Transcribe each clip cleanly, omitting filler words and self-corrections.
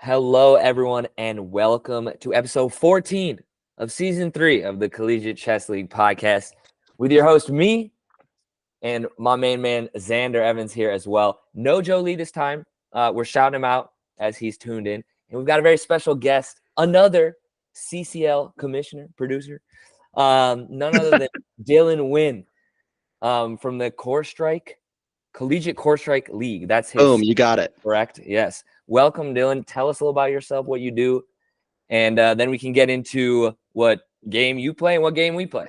Hello, everyone, and welcome to episode 14 of season 3 of the Collegiate Chess League podcast with your host, me, and my main man, Xander Evans, here as well. No Joe Lee this time. We're shouting him out as he's tuned in. And we've got a very special guest, another CCL commissioner, producer, none other than Dylan Winn from the Collegiate Core Strike League. That's his. Boom, you got it. Correct. Yes. Welcome, Dylan. Tell us a little about yourself, what you do, and then we can get into what game you play and what game we play.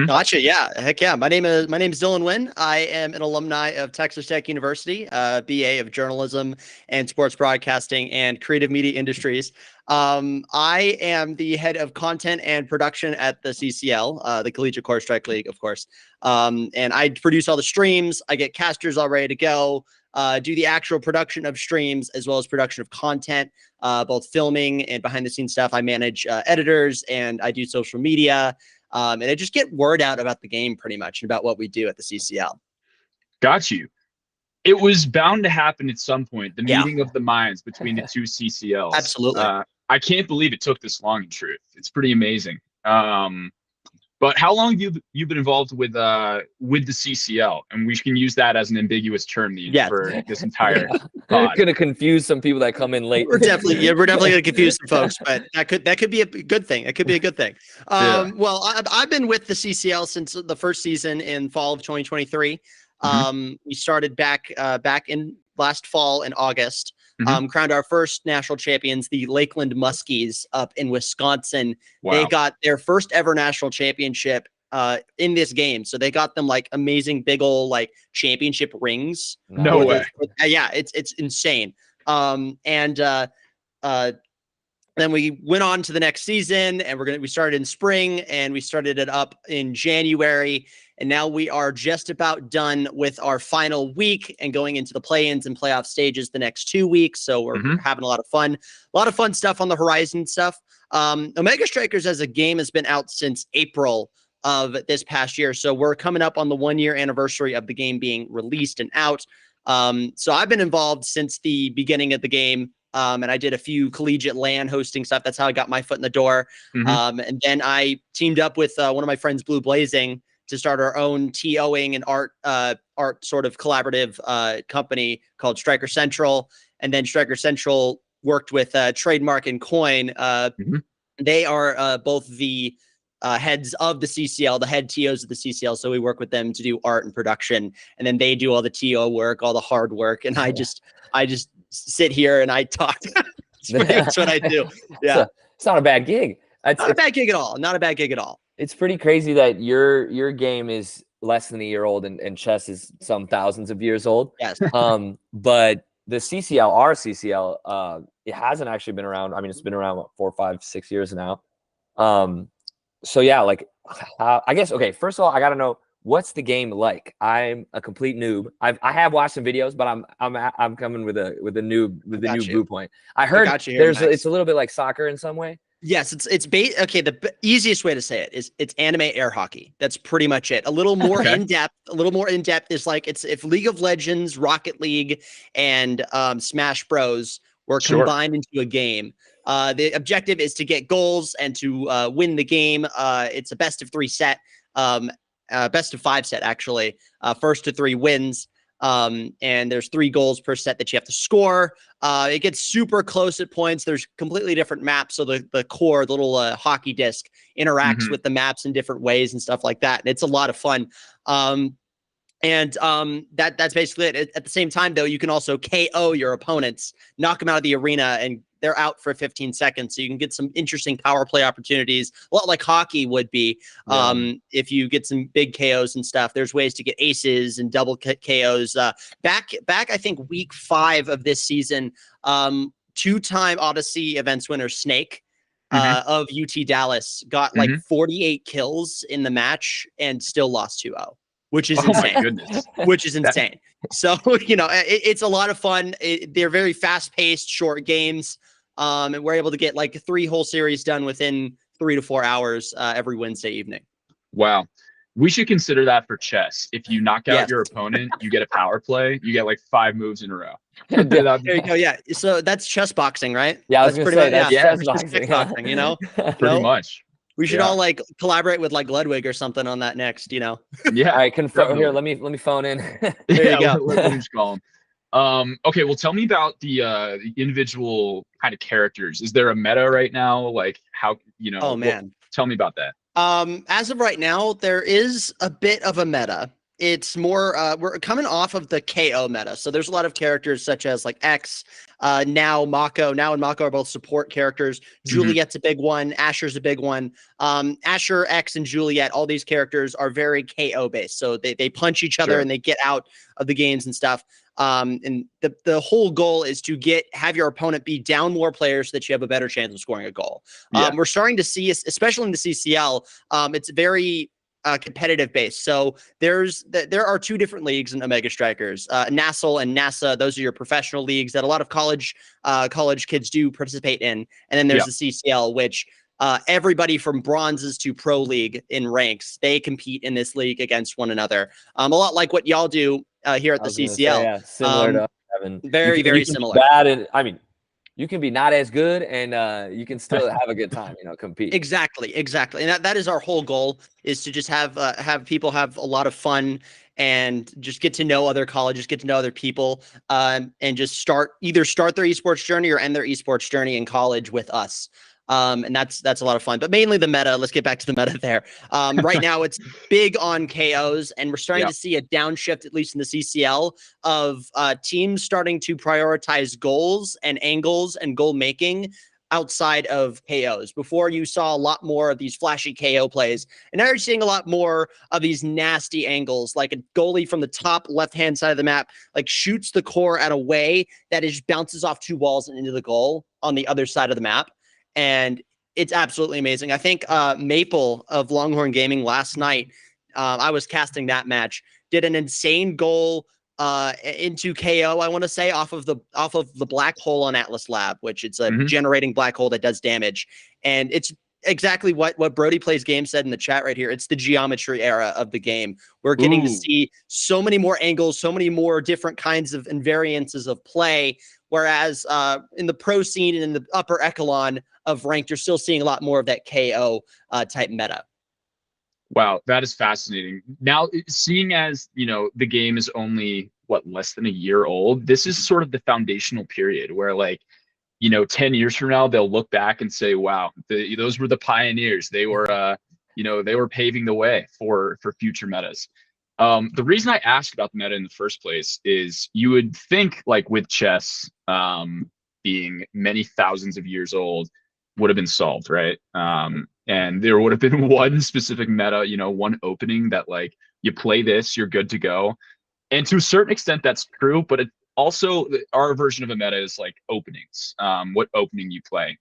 Gotcha. Yeah. Heck yeah. My name is Dylan Winn. I am an alumni of Texas Tech University, BA of Journalism and Sports Broadcasting and Creative Media Industries. I am the head of content and production at the CCL, the Collegiate Core Strike League, of course. And I produce all the streams. I get casters all ready to go. Do the actual production of streams as well as production of content, both filming and behind the scenes stuff. I manage editors and I do social media. And I just get word out about the game pretty much and about what we do at the CCL. Got you. It was bound to happen at some point, the meeting of the minds between the two CCLs. Absolutely. I can't believe it took this long, in truth. It's pretty amazing. But how long have you been involved with the CCL? And we can use that as an ambiguous term for this entire pod. Going to confuse some people that come in late. We're definitely going to confuse some folks, but that could be a good thing. It could be a good thing. Well, I've been with the CCL since the first season in fall of 2023. We started back in last fall in August. Crowned our first national champions, the Lakeland Muskies up in Wisconsin. Wow. They got their first ever national championship in this game. So they got them like amazing big old like championship rings. No way. Yeah, it's insane. Then we went on to the next season and we started in spring and we started it up in January. And now we are just about done with our final week and going into the play-ins and playoff stages the next 2 weeks. So we're having a lot of fun stuff on the horizon stuff. Omega Strikers as a game has been out since April of this past year. So we're coming up on the 1-year anniversary of the game being released and out. So I've been involved since the beginning of the game. And I did a few collegiate LAN hosting stuff. That's how I got my foot in the door. And then I teamed up with one of my friends, Blue Blazing, to start our own TOing and art sort of collaborative company called Striker Central. And then Striker Central worked with Trademark and Coin. They are both the heads of the CCL, the head TOs of the CCL. So we work with them to do art and production. And then they do all the TO work, all the hard work. And I just sit here and I talk. That's what I do. Yeah. It's not a bad gig. Not a bad gig at all. Not a bad gig at all. It's pretty crazy that your game is less than a year old and chess is some thousands of years old. Yes. But the CCL, our CCL, it hasn't actually been around. I mean, it's been around what, 4, 5, 6 years now. So yeah, like I guess okay. First of all, I gotta know what's the game like. I'm a complete noob. I have watched some videos, but I'm coming with a new viewpoint. I heard it's a little bit like soccer in some way. Yes, okay. The easiest way to say it is it's anime air hockey. That's pretty much it. A little more in depth. A little more in depth is like it's if League of Legends, Rocket League, and Smash Bros were combined into a game. The objective is to get goals and to win the game. It's a best of 3 set, best of 5 set actually. First to 3 wins. And there's 3 goals per set that you have to score. It gets super close at points. There's completely different maps. So the core, the little hockey disc interacts with the maps in different ways and stuff like that. And it's a lot of fun. That's basically it. At the same time, though, you can also KO your opponents, knock them out of the arena, and they're out for 15 seconds. So you can get some interesting power play opportunities, a lot like hockey would be. If you get some big KOs and stuff, there's ways to get aces and double KOs. Back, I think week 5 of this season, 2-time Odyssey events winner Snake of UT Dallas got like 48 kills in the match and still lost 2-0. Which is insane. My goodness. Which is insane. So, it's a lot of fun. They're very fast-paced, short games. And we're able to get like 3 whole series done within 3 to 4 hours every Wednesday evening. Wow. We should consider that for chess. If you knock out Yes. your opponent, you get a power play. You get like 5 moves in a row. Dude, There you go. Yeah. So that's chess boxing, right? Yeah, I was That's gonna pretty say much, that's chess it's just boxing. kickboxing, you know? Pretty much. We should Yeah. all like collaborate with like Ludwig or something on that next, you know? Yeah. All right, confirm here. definitely. Let me phone in. There Yeah, you go. let me just call him. Okay, well, tell me about the individual kind of characters. Is there a meta right now? Like how, Oh man. tell me about that. As of right now, there is a bit of a meta. It's more we're coming off of the KO meta. So there's a lot of characters such as like X, now Mako. Now and Mako are both support characters. Juliet's a big one, Asher's a big one. Asher, X, and Juliet, all these characters are very KO based. So they punch each other Sure. and they get out of the games and stuff. And the whole goal is to have your opponent be down more players so that you have a better chance of scoring a goal. Yeah. We're starting to see, especially in the CCL, it's very competitive base. So there are 2 different leagues in Omega Strikers, NASL and NASA. Those are your professional leagues that a lot of college kids do participate in. And then there's the CCL, which everybody from bronzes to pro league in ranks, they compete in this league against one another. A lot like what y'all do here at the CCL. Say, yeah, similar to Evan. Very, very similar. Bad, and I mean, you can be not as good, and you can still have a good time. Compete. Exactly, and that is our whole goal, is to just have people have a lot of fun and just get to know other colleges, get to know other people, and just either start their esports journey or end their esports journey in college with us. And that's a lot of fun, but mainly the meta. Let's get back to the meta there. Right now it's big on KOs, and we're starting to see a downshift, at least in the CCL, of teams starting to prioritize goals and angles and goal making outside of KOs. Before, you saw a lot more of these flashy KO plays, and now you're seeing a lot more of these nasty angles, like a goalie from the top left-hand side of the map, like shoots the core at a way that it just bounces off 2 walls and into the goal on the other side of the map. And it's absolutely amazing. I think Maple of Longhorn Gaming last night, I was casting that match, did an insane goal into KO, I want to say, off of the black hole on Atlas Lab, which it's a generating black hole that does damage. And it's exactly what Brody Plays Game said in the chat right here. It's the geometry era of the game. We're getting to see so many more angles, so many more different kinds of and variances of play. Whereas in the pro scene and in the upper echelon of ranked, you're still seeing a lot more of that KO type meta. Wow, that is fascinating. Now, seeing as, the game is only, less than a year old, this is sort of the foundational period where, 10 years from now, they'll look back and say, wow, those were the pioneers. They were, they were paving the way for future metas. The reason I asked about the meta in the first place is you would think, with chess being many thousands of years old, would have been solved, right? And there would have been one specific meta, one opening that you play this, you're good to go. And to a certain extent, that's true, but it also, our version of a meta is openings, what opening you play.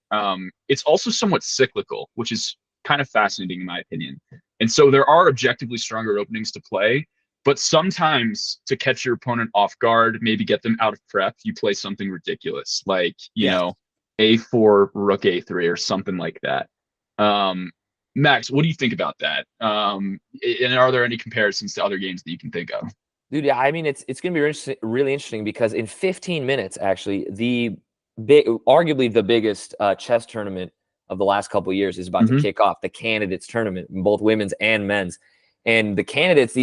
It's also somewhat cyclical, which is kind of fascinating in my opinion. And so there are objectively stronger openings to play, but sometimes to catch your opponent off guard, maybe get them out of prep, you play something ridiculous, you know, A4, rook A3 or something like that. Max, what do you think about that? And are there any comparisons to other games that you can think of? Dude, yeah, I mean, it's going to be really interesting because in 15 minutes, actually, arguably the biggest chess tournament of the last couple of years is about to kick off, the candidates tournament, both women's and men's. And the candidates,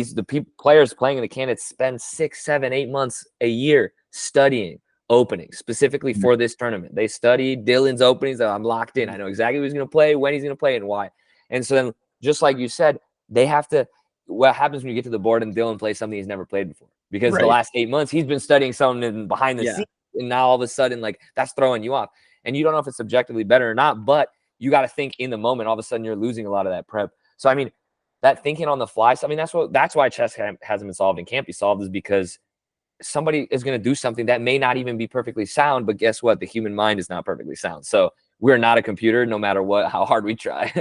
players playing in the candidates spend 6, 7, 8 months a year studying openings specifically for this tournament. They study Dylan's openings. I'm locked in. I know exactly who he's going to play, when he's going to play, and why. And so then, just like you said, they have to. What happens when you get to the board and Dylan plays something he's never played before? Because the last 8 months he's been studying something behind the scenes, and now all of a sudden, that's throwing you off, and you don't know if it's subjectively better or not. But you got to think in the moment. All of a sudden, you're losing a lot of that prep. So I mean, that thinking on the fly. So, I mean, that's why chess hasn't been solved and can't be solved, is because somebody is going to do something that may not even be perfectly sound. But guess what? The human mind is not perfectly sound. So we're not a computer, no matter how hard we try.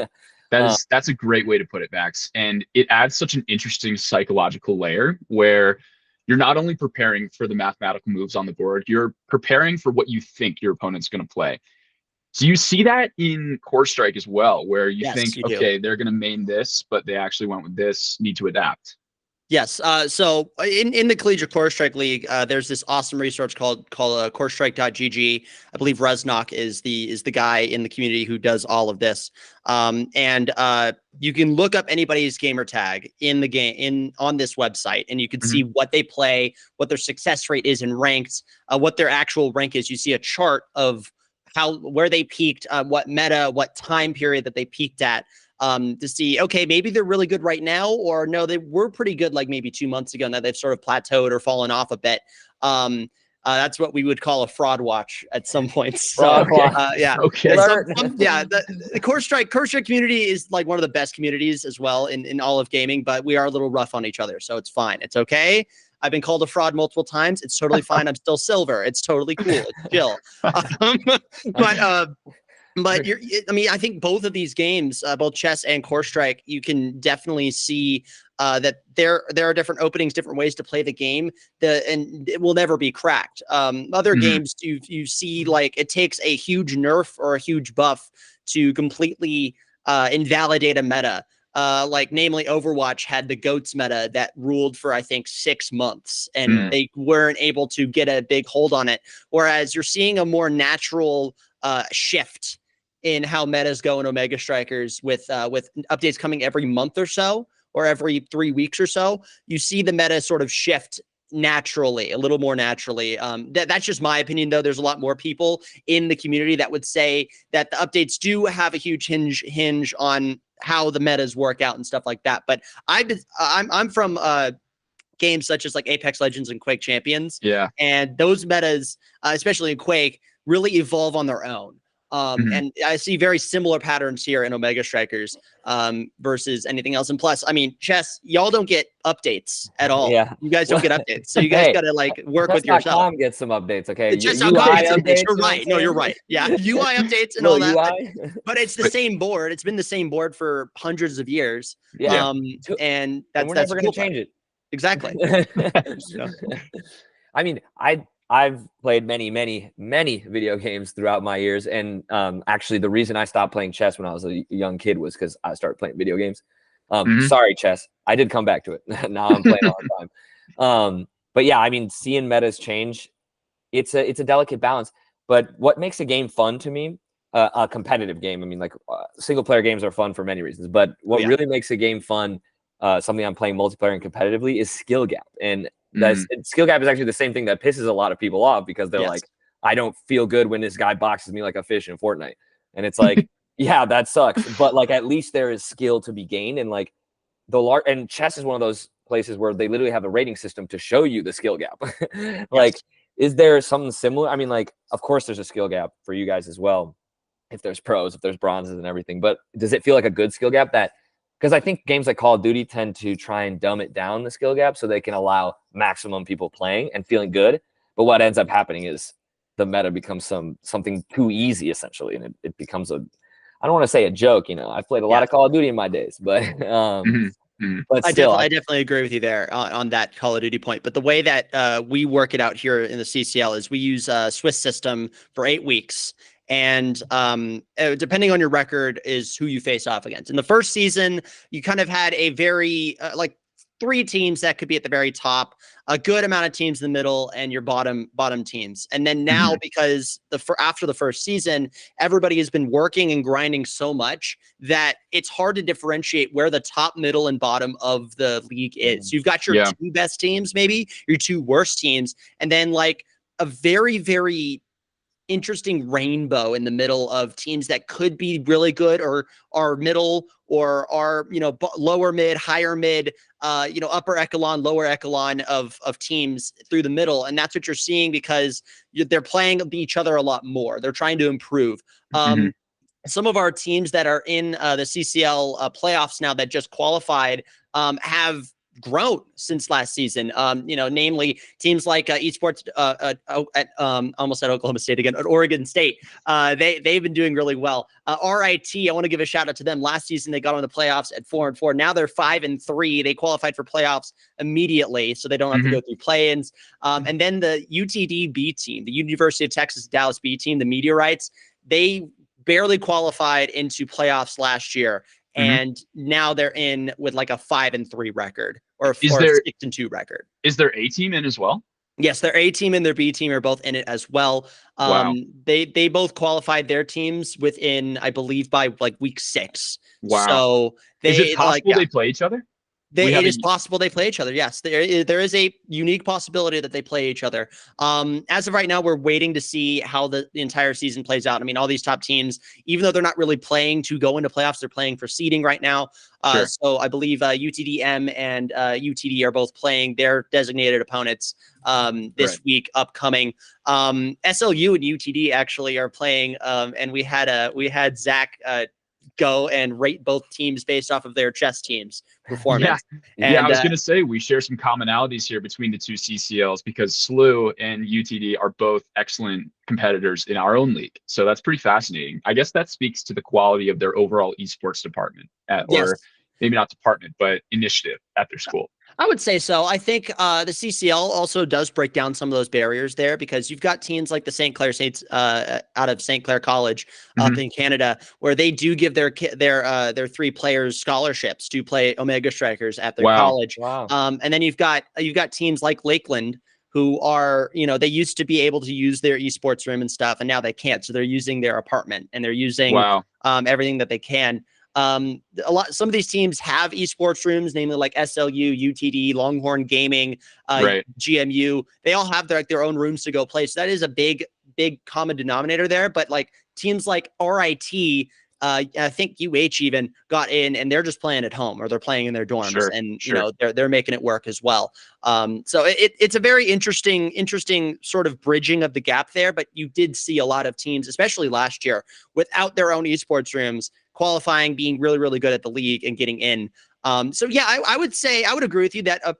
That's a great way to put it, Max. And it adds such an interesting psychological layer where you're not only preparing for the mathematical moves on the board, you're preparing for what you think your opponent's going to play. So you see that in Core Strike as well, where you Yes, think, you do. okay, they're going to main this, but they actually went with this, need to adapt. Yes. So in the Collegiate Core Strike League, there's this awesome resource called corestrike.gg. I believe Resnock is the guy in the community who does all of this. And you can look up anybody's gamer tag in the game on this website, and you can see what they play, what their success rate is in ranked, what their actual rank is. You see a chart of where they peaked, what meta, what time period that they peaked at. To see, okay, maybe they're really good right now, or no, they were pretty good like maybe 2 months ago, and that they've sort of plateaued or fallen off a bit. That's what we would call a fraud watch at some points. So, yeah. Okay. The Core Strike community is like one of the best communities as well in all of gaming, but we are a little rough on each other, so it's fine. It's okay. I've been called a fraud multiple times. It's totally fine. I'm still silver. It's totally cool. It's chill. But I think both of these games, both chess and Core Strike, you can definitely see that there are different openings, different ways to play the game, and it will never be cracked. Other games, you see like it takes a huge nerf or a huge buff to completely invalidate a meta. Like namely Overwatch had the GOATS meta that ruled for, I think, 6 months, and they weren't able to get a big hold on it. Whereas you're seeing a more natural shift in how metas go in Omega Strikers with updates coming every month or so, or every 3 weeks or so. You see the meta sort of shift naturally, a little more naturally. That's just my opinion, though. There's a lot more people in the community that would say that the updates do have a huge hinge on how the metas work out and stuff like that. But I'm from games such as like Apex Legends and Quake Champions. Yeah. And those metas, especially in Quake, really evolve on their own. And I see very similar patterns here in Omega Strikers versus anything else. And plus, I mean, chess, y'all don't get updates at all. Yeah. You guys don't get updates. So you guys got to like work with yourself. Chess.com gets some updates, okay? Chess.com gets updates. You're right. No, you're right. Yeah. UI updates and all that. But it's the same board. It's been the same board for hundreds of years. Yeah. And we're never going to change it. Exactly. I mean, I've played many video games throughout my years, and actually the reason I stopped playing chess when I was a young kid was because I started playing video games. Sorry, chess. I did come back to it. Now I'm playing all the time. But yeah, I mean, seeing metas change, it's a delicate balance. But what makes a game fun to me, a competitive game, I mean, like single player games are fun for many reasons, but what really makes a game fun, something I'm playing multiplayer and competitively, is skill gap. And skill gap is actually the same thing that pisses a lot of people off, because they're like, I don't feel good when this guy boxes me like a fish in Fortnite. And it's like, yeah, that sucks. But like, at least there is skill to be gained. And like and chess is one of those places where they literally have a rating system to show you the skill gap. Like, is there something similar? I mean, like, of course there's a skill gap for you guys as well. If there's pros, if there's bronzes and everything, but does it feel like a good skill gap because I think games like Call of Duty tend to try and dumb it down, the skill gap, so they can allow maximum people playing and feeling good. But what ends up happening is the meta becomes something too easy, essentially. And it becomes I don't want to say a joke, I've played a lot of Call of Duty in my days, but but still, I definitely agree with you there on that Call of Duty point. But the way that we work it out here in the CCL is we use a Swiss system for 8 weeks. And depending on your record is who you face off against. In the first season, you kind of had a very like 3 teams that could be at the very top, a good amount of teams in the middle, and your bottom teams. And then now, because after the first season, everybody has been working and grinding so much that it's hard to differentiate where the top, middle, and bottom of the league is. You've got your 2 best teams, maybe your 2 worst teams, and then like a very, very interesting rainbow in the middle of teams that could be really good or are middle or are, lower mid, higher mid, upper echelon, lower echelon of teams through the middle. And that's what you're seeing because they're playing each other a lot more. They're trying to improve. Some of our teams that are in the CCL playoffs now that just qualified have grown since last season. Namely teams like esports almost at Oklahoma State again, at Oregon State. They've been doing really well. RIT, I want to give a shout out to them. Last season they got on the playoffs at 4-4. Now they're 5-3. They qualified for playoffs immediately, so they don't have to go through play-ins. And then the UTD B team, the University of Texas Dallas B team, the Meteorites, they barely qualified into playoffs last year. Mhm. And now they're in with like a 5-3 record or a Is there 6-2 record. is their A team in as well? Yes, their A team and their B team are both in it as well. Wow. They both qualified their teams within, I believe, by like week 6. Wow. So Is it they like, possible they play each other? it is possible they play each other. Yes, there is a unique possibility that they play each other. As of right now, we're waiting to see how the entire season plays out. I mean, all these top teams, even though they're not really playing to go into playoffs, they're playing for seeding right now. Sure. So I believe UTDM and UTD are both playing their designated opponents this week upcoming. SLU and UTD actually are playing, and we had Zach go and rate both teams based off of their chess teams performance. Yeah, I was going to say we share some commonalities here between the two CCLs because SLU and UTD are both excellent competitors in our own league. So that's pretty fascinating. I guess that speaks to the quality of their overall esports department or maybe not department, but initiative at their school. I would say so. I think the CCL also does break down some of those barriers there because you've got teams like the St. Clair Saints out of St. Clair College up in Canada, where they do give their 3 players scholarships to play Omega Strikers at their college. Wow. And then you've got teams like Lakeland who are, they used to be able to use their esports room and stuff, and now they can't. So they're using their apartment and they're using everything that they can. Some of these teams have esports rooms, namely like SLU, UTD, Longhorn Gaming, GMU. They all have their own rooms to go play. So that is a big common denominator there. But like teams like RIT, I think UH even got in, and they're just playing at home or they're playing in their dorms, and they're making it work as well. So it's a very interesting sort of bridging of the gap there. But you did see a lot of teams, especially last year, without their own esports rooms, qualifying, being really, really good at the league and getting in. So yeah, I would say I would agree with you that a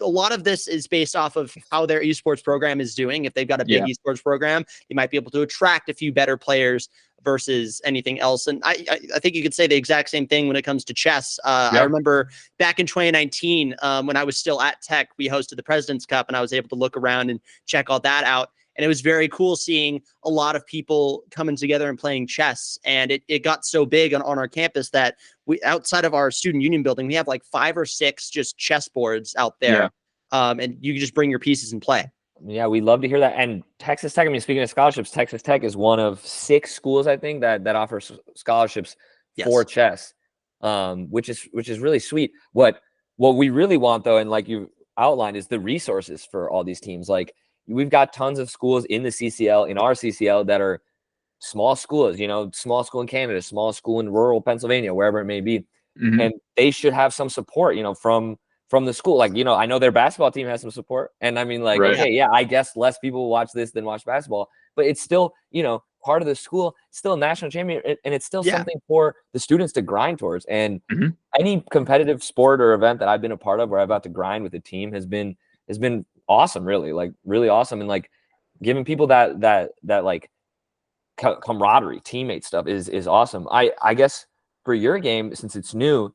lot of this is based off of how their esports program is doing. If they've got a big esports program, you might be able to attract a few better players versus anything else. And I think you could say the exact same thing when it comes to chess. I remember back in 2019, when I was still at Tech, we hosted the President's Cup, and I was able to look around and check all that out. And it was very cool seeing a lot of people coming together and playing chess. And it got so big on our campus that we, outside of our student union building, we have like 5 or 6 just chess boards out there. And you can just bring your pieces and play. Yeah, we love to hear that. And Texas Tech, I mean, speaking of scholarships, Texas Tech is one of 6 schools, I think, that offers scholarships for chess, which is really sweet. What we really want, though, and like you outlined, is the resources for all these teams. Like, we've got tons of schools in the CCL, in our CCL, that are small schools, small school in Canada, small school in rural Pennsylvania, wherever it may be. And they should have some support, from the school. Like, I know their basketball team has some support. And I mean, like, okay, yeah, I guess less people watch this than watch basketball, but it's still, part of the school, still a national champion, and it's still something for the students to grind towards. And any competitive sport or event that I've been a part of where I've had to grind with a team has been awesome, really, like really awesome. And like giving people that like camaraderie, teammate stuff is awesome. I guess for your game, since it's new,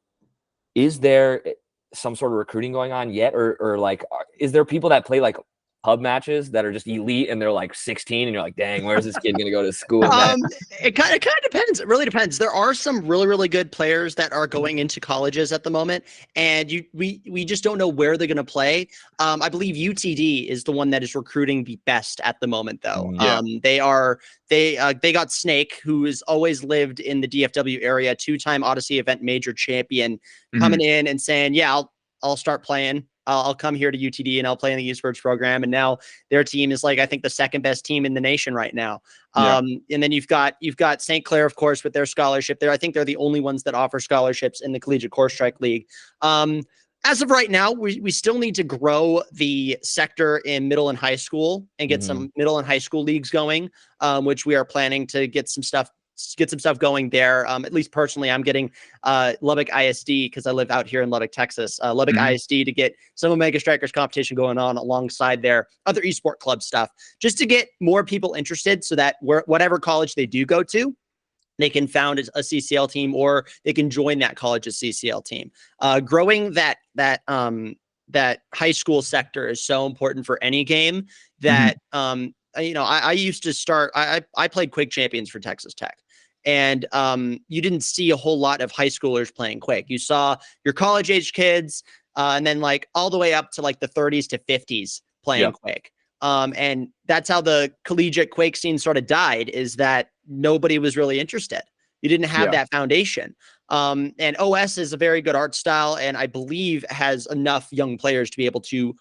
is there some sort of recruiting going on yet, or like, is there people that play like pub matches that are just elite and they're like 16 and you're like, dang, where's this kid gonna go to school? It kind of depends. It really depends. There are some really, really good players that are going into colleges at the moment, and we just don't know where they're gonna play. I believe UTD is the one that is recruiting the best at the moment, though. They got Snake, who has always lived in the DFW area, 2-time Odyssey event major champion, coming in and saying, yeah, I'll start playing. I'll come here to UTD and I'll play in the esports program. And now their team is like, I think, the 2nd best team in the nation right now. And then you've got St. Clair, of course, with their scholarship there. I think they're the only ones that offer scholarships in the Collegiate Course Strike League. As of right now, we still need to grow the sector in middle and high school and get some middle and high school leagues going, which we are planning to get some stuff going there. At least personally, I'm getting Lubbock ISD, because I live out here in Lubbock, Texas, Lubbock ISD, to get some Omega Strikers competition going on alongside their other esport club stuff, just to get more people interested, so that whatever college they do go to, they can found a CCL team, or they can join that college's CCL team. Growing that high school sector is so important for any game that, I used to start, I played Quick Champions for Texas Tech. And you didn't see a whole lot of high schoolers playing Quake. You saw your college age kids, and then like all the way up to like the 30s to 50s playing Quake. And that's how the collegiate Quake scene sort of died, is that nobody was really interested. You didn't have that foundation. And OS is a very good art style, and I believe has enough young players to be able to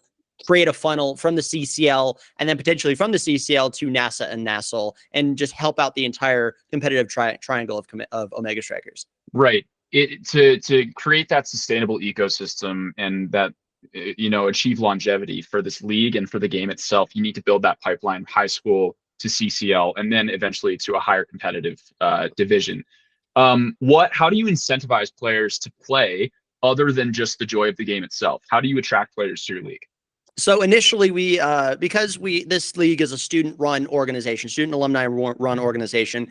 create a funnel from the CCL and then potentially from the CCL to NASA and NASL, and just help out the entire competitive triangle of Omega Strikers. Right. To create that sustainable ecosystem and that, achieve longevity for this league and for the game itself, you need to build that pipeline, high school to CCL, and then eventually to a higher competitive division. How do you incentivize players to play other than just the joy of the game itself? How do you attract players to your league? So initially this league is a student alumni run organization.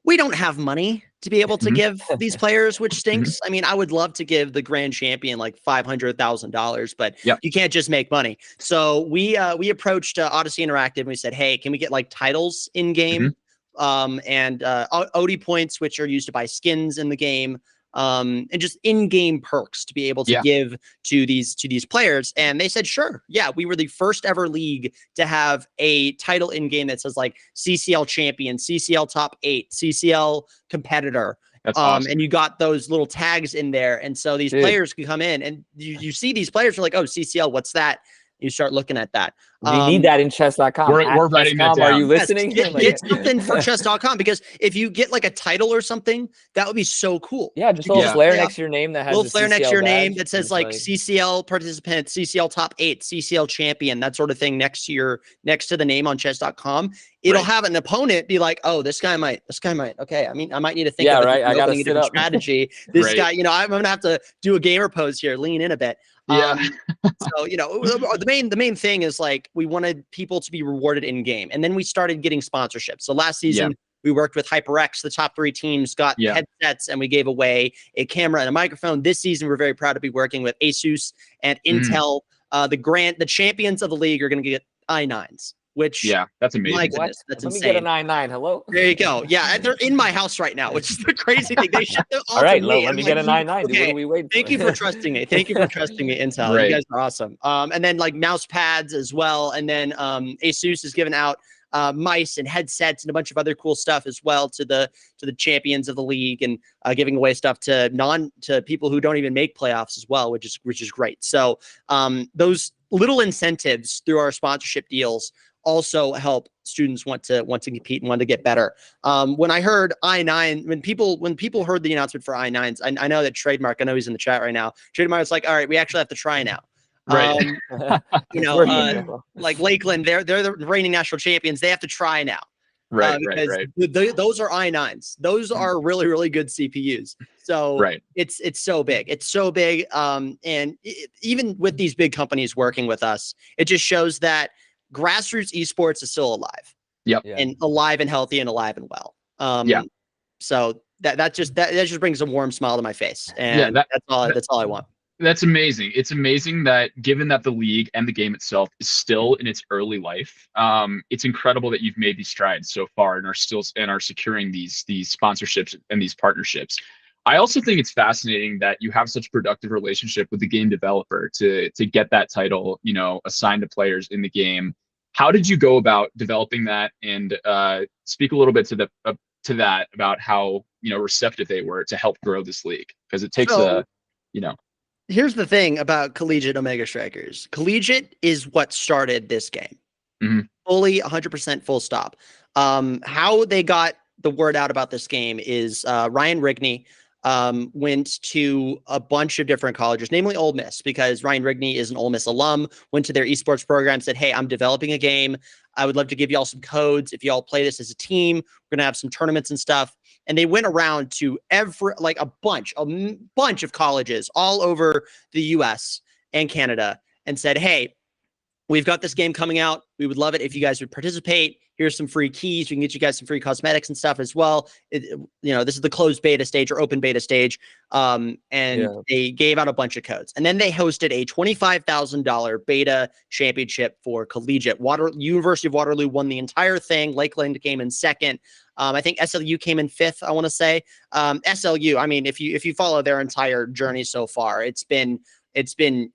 We don't have money to be able to give these players, which stinks. I mean, I would love to give the grand champion like $500,000, but you can't just make money. So we approached Odyssey Interactive and we said, hey, can we get like titles in game, and OD points, which are used to buy skins in the game, and just in-game perks to be able to give to these players. And they said, sure. Yeah, we were the first ever league to have a title in-game that says like CCL champion, CCL top 8, CCL competitor. That's awesome. And you got those little tags in there. And so these players can come in and you see these players are like, oh, CCL, what's that? You start looking at that. We need that in chess.com. We're writing that down. Are you listening? Yes, get something for chess.com, because if you get like a title or something, that would be so cool. Yeah, just a little flare next to your name that has a little flare next to your name badge. that says like CCL participant, CCL top 8, CCL champion, that sort of thing next to the name on chess.com. It'll have an opponent be like, oh, this guy might. Okay, I mean, I might need to think of I got a different strategy. This guy, I'm gonna have to do a gamer pose here, lean in a bit. So the main thing is like we wanted people to be rewarded in game, and then we started getting sponsorships. So last season we worked with HyperX. The top 3 teams got headsets, and we gave away a camera and a microphone. This season we're very proud to be working with Asus and Intel. The champions of the league are going to get i9s. Which that's amazing. My goodness, that's Let insane. me get a 9.9. Hello. There you go. Yeah, they're in my house right now, which is the crazy thing. They shipped them all right. Let me get a 9.9. Okay. What are we waiting for? Thank you for trusting me. Thank you for trusting me, Intel. You guys are awesome. And then like mouse pads as well. And then Asus has given out mice and headsets and a bunch of other cool stuff as well to the champions of the league, and giving away stuff to people who don't even make playoffs as well, which is great. So those little incentives through our sponsorship deals also help students want to compete and want to get better. When I heard i9, when people heard the announcement for i9s, I know that Trademark, I know he's in the chat right now. Trademark was like, all right, we actually have to try now. Right. Like Lakeland, they're the reigning national champions. They have to try now. Right. Those are i9s. Those are really, really good CPUs. So it's so big. It's so big. And even with these big companies working with us, it just shows that grassroots esports is still alive. And alive and healthy and alive and well. So that just brings a warm smile to my face. And that's all I want. That's amazing. It's amazing that given that the league and the game itself is still in its early life, it's incredible that you've made these strides so far and are securing these sponsorships and these partnerships. I also think it's fascinating that you have such a productive relationship with the game developer to get that title, assigned to players in the game. How did you go about developing that, and speak a little bit to that about how receptive they were to help grow this league, because it takes Here's the thing about Collegiate Omega Strikers. Collegiate is what started this game. Fully 100% full stop. How they got the word out about this game is Ryan Rigney went to a bunch of different colleges, namely Ole Miss, because Ryan Rigney is an Ole Miss alum, went to their esports program, said, hey, I'm developing a game. I would love to give y'all some codes. If y'all play this as a team, we're going to have some tournaments and stuff. And they went around to a bunch of colleges all over the US and Canada and said, hey, we've got this game coming out. We would love it if you guys would participate. Here's some free keys. We can get you guys some free cosmetics and stuff as well. This is the closed beta stage or open beta stage. They gave out a bunch of codes. And then they hosted a $25,000 beta championship for collegiate. University of Waterloo won the entire thing. Lakeland came in second. I think SLU came in fifth, I want to say. SLU, I mean, if you follow their entire journey so far, it's been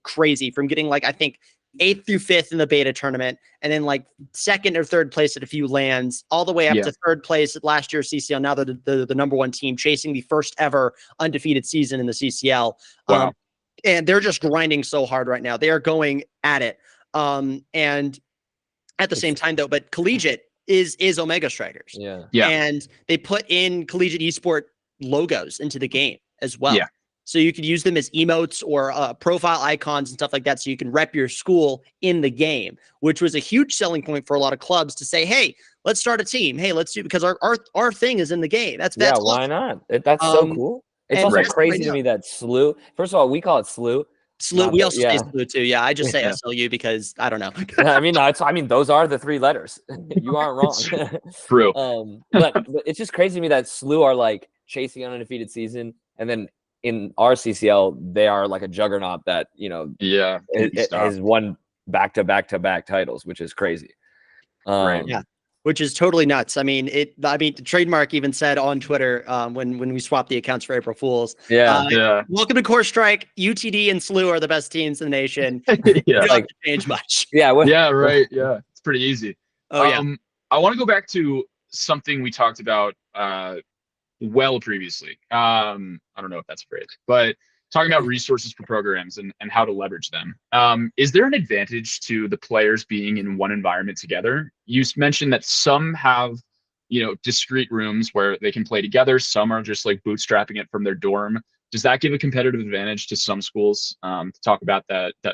crazy from getting I think 8th through 5th in the beta tournament, and then 2nd or 3rd place at a few lands, all the way up to 3rd place at last year's CCL. Now they're the number 1 team, chasing the first ever undefeated season in the CCL. Wow. And they're just grinding so hard right now. They are going at it. And at the same time, though, but collegiate is Omega Strikers. Yeah. And they put in collegiate esport logos into the game as well. Yeah. So you could use them as emotes or profile icons and stuff like that. So you can rep your school in the game, which was a huge selling point for a lot of clubs to say, hey, let's start a team. Hey, let's do, because our thing is in the game. That's why awesome. not? That's so cool. It's also crazy to me that SLU, first of all, we call it SLU. SLU. We also say SLU too. Yeah. I just say SLU because I don't know. I mean, those are the 3 letters. You aren't wrong. True. But it's just crazy to me that SLU are chasing an undefeated season, and then in our CCL, they are a juggernaut that, it has won back-to-back titles, which is crazy. Yeah, which is totally nuts. I mean, Trademark even said on Twitter when we swapped the accounts for April Fools. Welcome to Core Strike. UTD and SLU are the best teams in the nation. You don't have to change much. Right. Yeah, it's pretty easy. I want to go back to something we talked about previously. I don't know if that's a phrase, but talking about resources for programs and how to leverage them. Is there an advantage to the players being in one environment together? You mentioned that some have, discrete rooms where they can play together. Some are just bootstrapping it from their dorm. Does that give a competitive advantage to some schools to talk about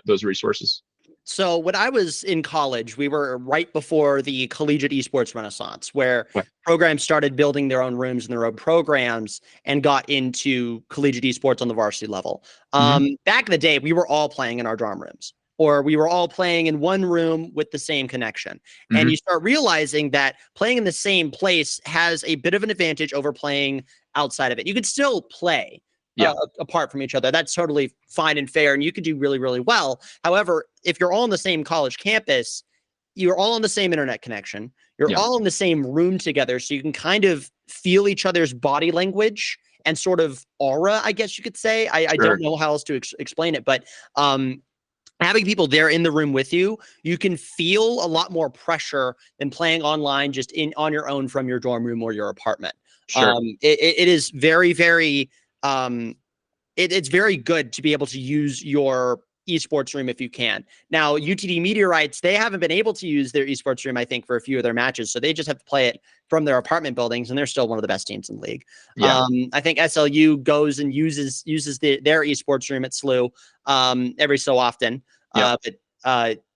those resources? So when I was in college, we were right before the collegiate esports renaissance, where programs started building their own rooms and their own programs and got into collegiate esports on the varsity level. Back in the day, we were all playing in our dorm rooms, or we were all playing in one room with the same connection. And you start realizing that playing in the same place has a bit of an advantage over playing outside of it. You could still play apart from each other. That's totally fine and fair, and you could do really, really well. However, if you're all on the same college campus, you're all on the same internet connection. You're all in the same room together, so you can kind of feel each other's body language and sort of aura, I guess you could say. I don't know how else to explain it, but having people there in the room with you, you can feel a lot more pressure than playing online just on your own from your dorm room or your apartment. It is very, very it's very good to be able to use your esports room if you can. Now, UTD Meteorites, they haven't been able to use their esports room, I think, for a few of their matches. So they just have to play it from their apartment buildings, and they're still one of the best teams in the league. I think SLU goes and uses their esports room at SLU every so often.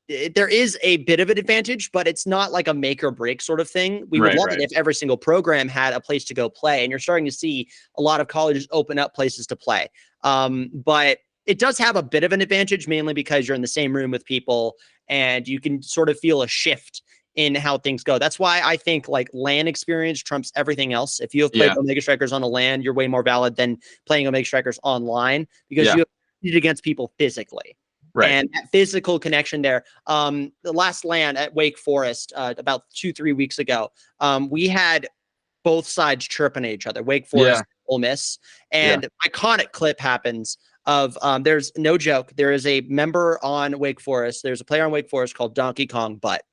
There is a bit of an advantage, but it's not like a make or break sort of thing. We would love it if every single program had a place to go play, and you're starting to see a lot of colleges open up places to play. But it does have a bit of an advantage, mainly because you're in the same room with people and you can sort of feel a shift in how things go. That's why I think LAN experience trumps everything else. If you have played Omega Strikers on a LAN, you're way more valid than playing Omega Strikers online, because you have competed against people physically. And that physical connection there. The last LAN at Wake Forest about 2-3 weeks ago, we had both sides chirping at each other. Wake Forest, Ole Miss, and iconic clip happens of there's no joke. There is a member on Wake Forest. There's a player on Wake Forest called Donkey Kong Butt,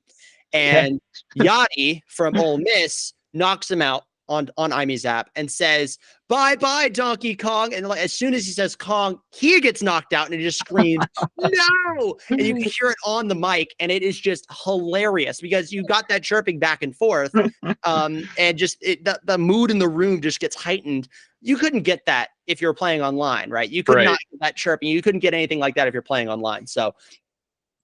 and Yachty from Ole Miss knocks him out on Imy's app and says, "Bye, Donkey Kong." And as soon as he says Kong, he gets knocked out and he just screams, "No!" And you can hear it on the mic, and it is just hilarious because you got that chirping back and forth, and just the mood in the room just gets heightened. You couldn't get that if you're playing online, right? You could not get that chirping. You couldn't get anything like that if you're playing online. So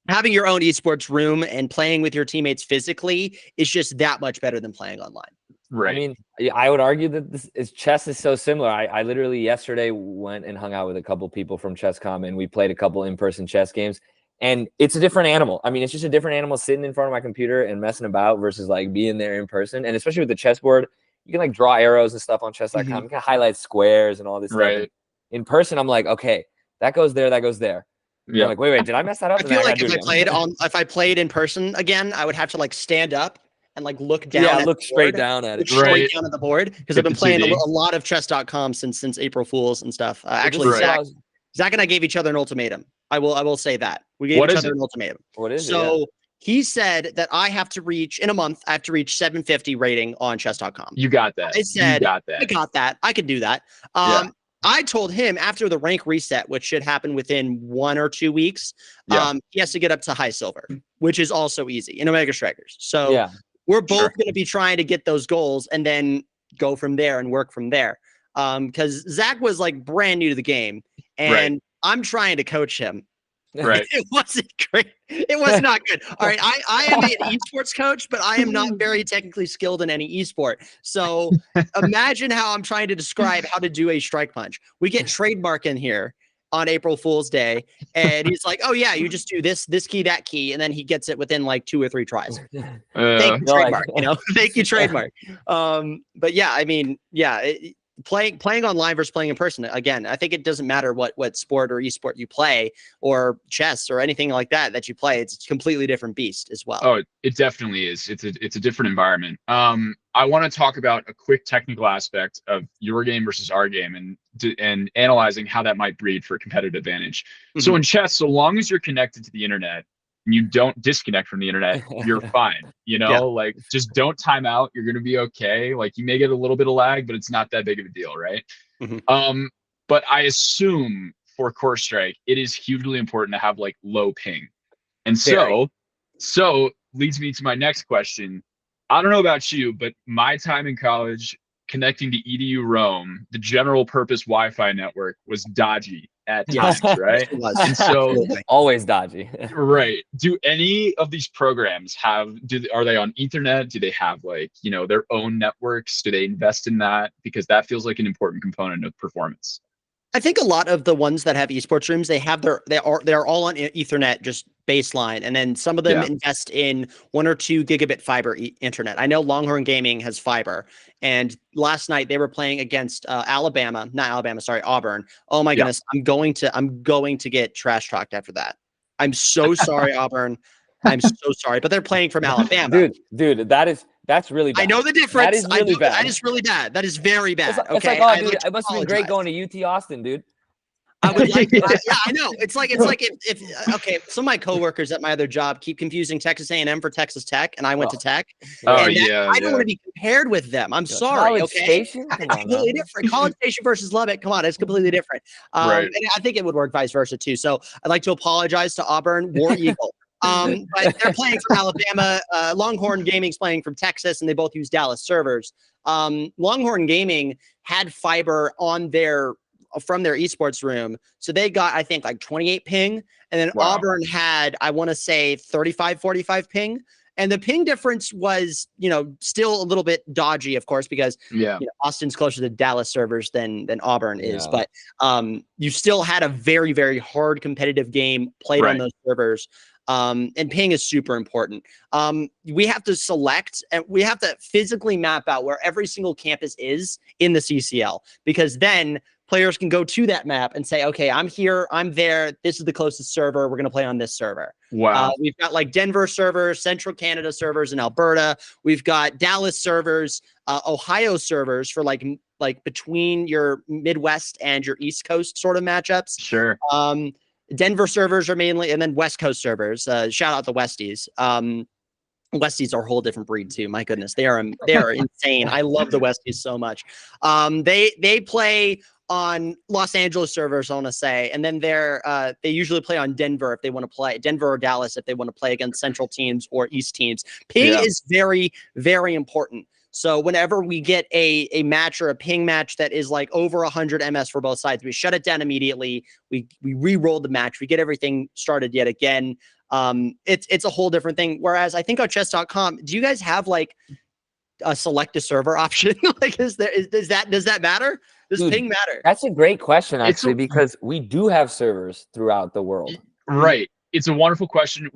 having your own esports room and playing with your teammates physically is just that much better than playing online. I mean, I would argue that chess is so similar. I literally yesterday went and hung out with a couple people from ChessCom, and we played a couple in-person chess games. And it's a different animal. I mean, it's just a different animal sitting in front of my computer and messing about versus like being there in person. And especially with the chessboard, you can like draw arrows and stuff on chess.com. You can highlight squares and all this stuff. And in person, I'm like, okay, that goes there, that goes there. Yeah. I'm like, wait, did I mess that up? I feel like if I played in person again, I would have to like stand up and like look down. Yeah, look straight down at it. Straight down at the board, because I've been playing a lot of chess.com since April Fools and stuff. Actually, Zach and I gave each other an ultimatum. I will say that we gave each other an ultimatum. What is it? So he said that I have to reach in a month. I have to reach 750 rating on chess.com. You got that. I said, I got that. I could do that. I told him after the rank reset, which should happen within 1 or 2 weeks, he has to get up to high silver, which is also easy in Omega Strikers. So we're both going to be trying to get those goals and then go from there and work from there. Because Zach was like brand new to the game, and I'm trying to coach him. Right. It wasn't great. It was not good. All right. I am an esports coach, but I am not very technically skilled in any esport. So imagine how I'm trying to describe how to do a strike punch. We get Trademark in here on April Fool's Day, and he's like, oh yeah, you just do this key, that key, and then he gets it within like 2 or 3 tries. Thank you, Trademark. Thank you, Trademark. But yeah, I mean, playing online versus playing in person, again, I think it doesn't matter what sport or esport you play, or chess or anything like that you play. It's a completely different beast as well. Oh, it definitely is. It's a different environment. I want to talk about a quick technical aspect of your game versus our game, and analyzing how that might breed for competitive advantage. So in chess, so long as you're connected to the internet and you don't disconnect from the internet, you're fine. Like just don't time out. You're going to be okay. Like you may get a little bit of lag, but it's not that big of a deal. Right. But I assume for Course Strike, it is hugely important to have like low ping. And so leads me to my next question. I don't know about you, but my time in college connecting to EDU Rome, the general purpose Wi-Fi network, was dodgy at times, right? And so always dodgy. Right. Do any of these programs are they on Ethernet? Do they have like, their own networks? Do they invest in that? Because that feels like an important component of performance. I think a lot of the ones that have esports rooms, they're all on Ethernet, just baseline, and then some of them invest in 1 or 2 gigabit fiber internet. I know Longhorn Gaming has fiber, and last night they were playing against Auburn. Oh my goodness, I'm going to get trash talked after that. I'm so sorry, Auburn. I'm so sorry, but they're playing from Alabama. Dude, that's really bad. I know the difference. That is really bad. That is really bad. That is very bad. It's like, oh, dude, it must have been great going to UT Austin, dude. I would like that. Yeah, I know. It's like if some of my coworkers at my other job keep confusing Texas A&M for Texas Tech, and I went to Tech. I don't want to be compared with them. I'm sorry. College Station? It's completely different. College Station versus Lubbock. Come on, it's completely different. And I think it would work vice versa too. So I'd like to apologize to Auburn War Eagle. But they're playing from Alabama. Longhorn Gaming's playing from Texas, and they both use Dallas servers. Longhorn Gaming had fiber on from their esports room, so they got, I think, like 28 ping, and then Auburn had, I want to say, 35, 45 ping. And the ping difference was, still a little bit dodgy, of course, because Austin's closer to Dallas servers than Auburn is. But you still had a very, very hard competitive game played on those servers. And ping is super important. We have to select, and we have to physically map out where every single campus is in the CCL, because then players can go to that map and say, okay, I'm here, I'm there. This is the closest server. We're going to play on this server. Wow. We've got like Denver servers, Central Canada servers in Alberta. We've got Dallas servers, Ohio servers for like between your Midwest and your East Coast sort of matchups. Sure. Denver servers are mainly, and then West Coast servers. Shout out the Westies. Westies are a whole different breed too. My goodness, they are insane. I love the Westies so much. They play on Los Angeles servers, I want to say, and then they usually play on Denver if they want to play Denver or Dallas if they want to play against Central teams or East teams. Ping is very, very important. So whenever we get a match or a ping match that is like over 100 MS for both sides, we shut it down immediately. We re-roll the match. We get everything started yet again. It's a whole different thing. Whereas I think on chess.com, do you guys have like a select a server option? Like, does that matter? Does ping matter? That's a great question, actually, because we do have servers throughout the world. Right. It's a wonderful question.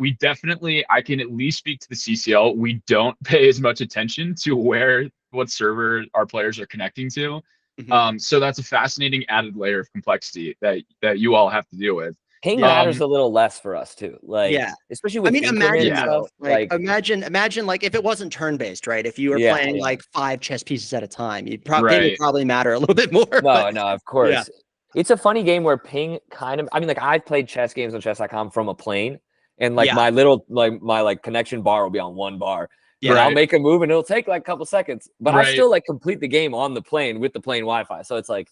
I can at least speak to the CCL. We don't pay as much attention to what server our players are connecting to. So that's a fascinating added layer of complexity that you all have to deal with. Ping matters a little less for us too. Like, especially with imagine stuff, imagine like if it wasn't turn-based, right? If you were playing like 5 chess pieces at a time, ping would probably matter a little bit more. No, of course. Yeah. It's a funny game where ping kind of, I mean, like I've played chess games on chess.com from a plane, and like my little, my connection bar will be on 1 bar. Yeah, I'll make a move and it'll take like a couple seconds, but I still like complete the game on the plane with the plane Wi-Fi. So it's like,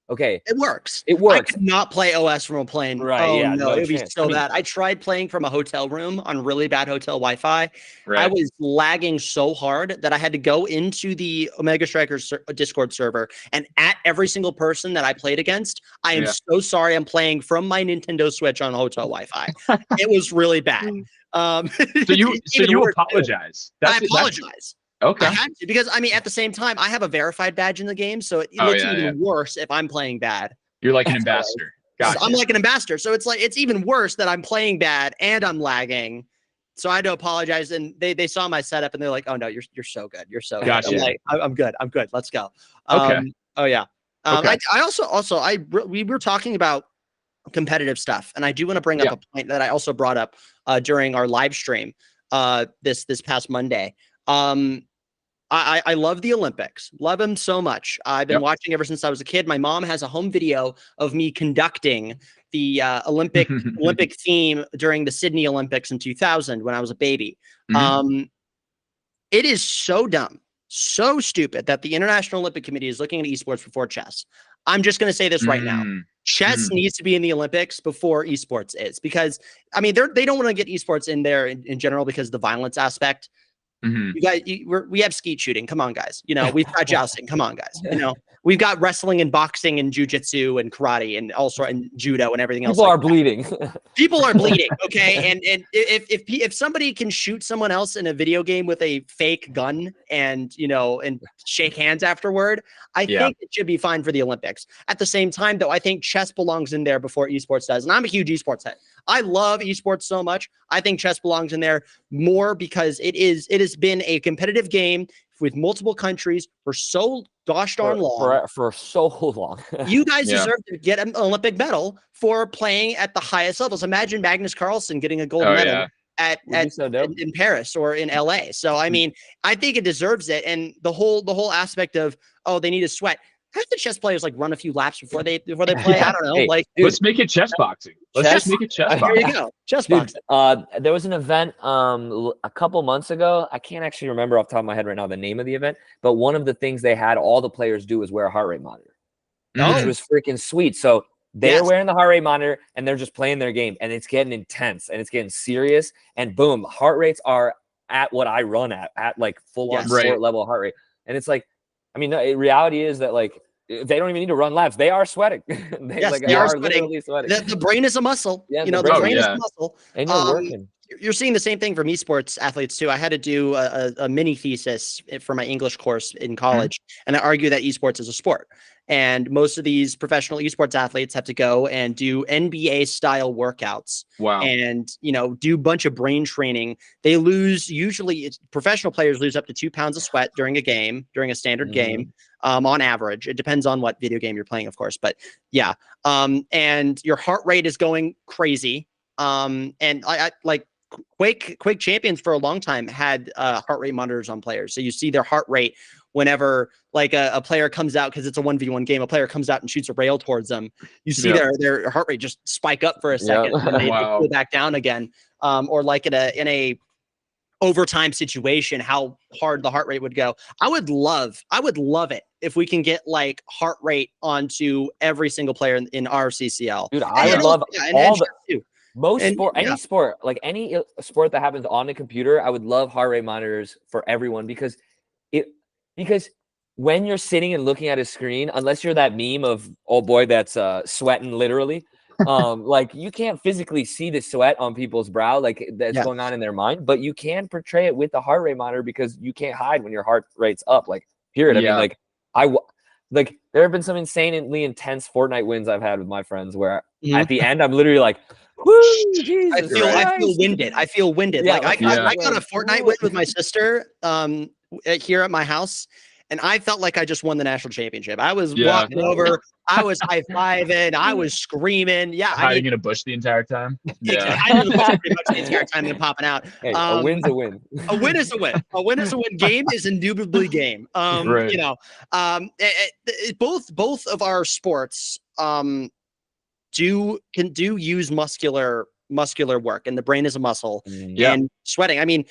okay, it works. I could not play OS from a plane. Right? Oh, no, it'd be so bad. I tried playing from a hotel room on really bad hotel Wi-Fi. Right. I was lagging so hard that I had to go into the Omega Strikers Discord server, and at every single person that I played against, I am so sorry. I'm playing from my Nintendo Switch on hotel Wi-Fi. It was really bad. So you apologize. I apologize. Okay. I had to, because I mean, at the same time, I have a verified badge in the game, so it looks even worse if I'm playing bad. You're like an ambassador. Gotcha. I'm like an ambassador, so it's like it's even worse that I'm playing bad and I'm lagging. So I had to apologize, and they saw my setup and they're like, "Oh no, you're so good. You're so gotcha. good." I'm like, "I'm good. I'm good. Let's go." Okay. Oh yeah. Okay. We were talking about competitive stuff, and I do want to bring up a point that I also brought up during our live stream this past Monday. I love the Olympics. Love them so much. I've been watching ever since I was a kid. My mom has a home video of me conducting the Olympic theme during the Sydney Olympics in 2000 when I was a baby. It is so dumb, so stupid that the International Olympic Committee is looking at esports before chess. I'm just going to say this right now. Chess needs to be in the Olympics before esports is, because I mean, they don't want to get esports in there in general because of the violence aspect. You guys, we have skeet shooting. Come on, guys. You know, we've got jousting. Come on, guys. You know, we've got wrestling and boxing and jujitsu and karate and also and judo and everything else. People are bleeding. People are bleeding. Okay, and if somebody can shoot someone else in a video game with a fake gun and and shake hands afterward, I think it should be fine for the Olympics. At the same time, though, I think chess belongs in there before esports does, and I'm a huge esports head. I love esports so much. I think chess belongs in there more because it has been a competitive game with multiple countries for so gosh darn long. For so long. You guys deserve to get an Olympic medal for playing at the highest levels. Imagine Magnus Carlsen getting a gold medal in Paris or in LA. So I mean, I think it deserves it. And the whole aspect of, oh, they need to sweat. Have the chess players like run a few laps before they play? I don't know. Hey, let's make it chess boxing. Let's just make it chess boxing. There you go. Chess boxing. There was an event a couple months ago. I can't actually remember off the top of my head right now the name of the event, but one of the things they had all the players do was wear a heart rate monitor. Which was freaking sweet. So they're wearing the heart rate monitor and they're just playing their game, and it's getting intense and it's getting serious, and boom, heart rates are at what I run at like full on sport level heart rate. And it's like, I mean, the reality is that like they don't even need to run laps. They are sweating. they are literally sweating. The brain is a muscle. Yeah, the brain is a muscle. And you're working. You're seeing the same thing from esports athletes too. I had to do a mini thesis for my English course in college, and I argue that esports is a sport. And most of these professional esports athletes have to go and do NBA style workouts. Wow. And, do a bunch of brain training. They lose, usually professional players lose up to 2 pounds of sweat during a standard game, on average. It depends on what video game you're playing, of course, but yeah. And your heart rate is going crazy. And I like Quake Champions for a long time had heart rate monitors on players. So you see their heart rate whenever like a player comes out, because it's a 1v1 game, a player comes out and shoots a rail towards them. You see their heart rate just spike up for a second and they go back down again. Or like in a overtime situation, how hard the heart rate would go. I would love it if we can get like heart rate onto every single player in our CCL. Dude, I would love all the most sport, any sport, like any sport that happens on the computer, I would love heart rate monitors for everyone, because when you're sitting and looking at a screen, unless you're that meme of old boy that's sweating literally, like you can't physically see the sweat on people's brow, like that's going on in their mind, but you can portray it with the heart rate monitor because you can't hide when your heart rate's up. Like, period. I mean, like there have been some insanely intense Fortnite wins I've had with my friends where at the end I'm literally like, Woo, Jesus I feel Christ. winded. I feel winded. Yeah, Like yeah. I got a Fortnite win with my sister here at my house, and I felt like I just won the national championship. I was Yeah. walking over, I was high-fiving, I was screaming. Yeah, Hiding in a bush the entire time. Yeah. I did pretty much the entire time and popping out. Hey, a win's a win. A win is a win. A win is a win. Game is indubitably game. Right. You know, both of our sports do use muscular work, and the brain is a muscle. Yeah. And sweating. I mean,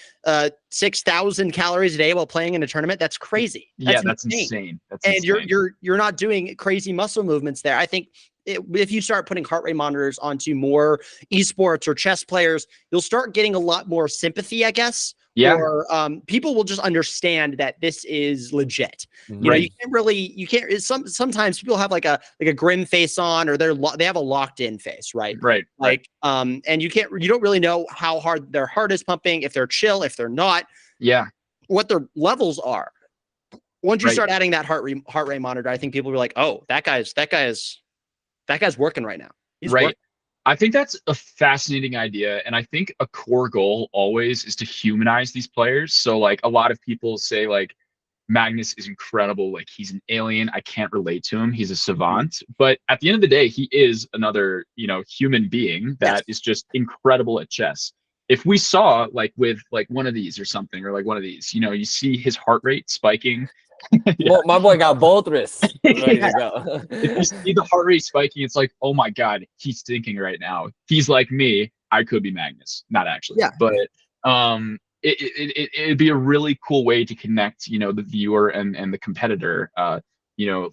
6,000 calories a day while playing in a tournament. That's crazy. That's insane. That's and insane. you're not doing crazy muscle movements there. I think if you start putting heart rate monitors onto more esports or chess players, you'll start getting a lot more sympathy, I guess. Yeah. Or people will just understand that this is legit. You know, you can't. Sometimes people have like a grim face on, or they have a locked in face, right? Right. Like, and you don't really know how hard their heart is pumping, if they're chill, if they're not. Yeah. What their levels are. Once you start adding that heart rate monitor, I think people will be like, oh, that guy's working right now. He's right. working. I think that's a fascinating idea. And I think a core goal always is to humanize these players. So like a lot of people say like Magnus is incredible. Like he's an alien. I can't relate to him. He's a savant. But at the end of the day, he is another, human being that is just incredible at chess. If we saw like with like one of these or something, or like one of these, you see his heart rate spiking. Well, my boy got both wrists ready to go. If you see the heart rate spiking, it's like, oh my God, he's thinking right now. He's like me. I could be Magnus, not actually. Yeah. But it'd be a really cool way to connect, the viewer and the competitor,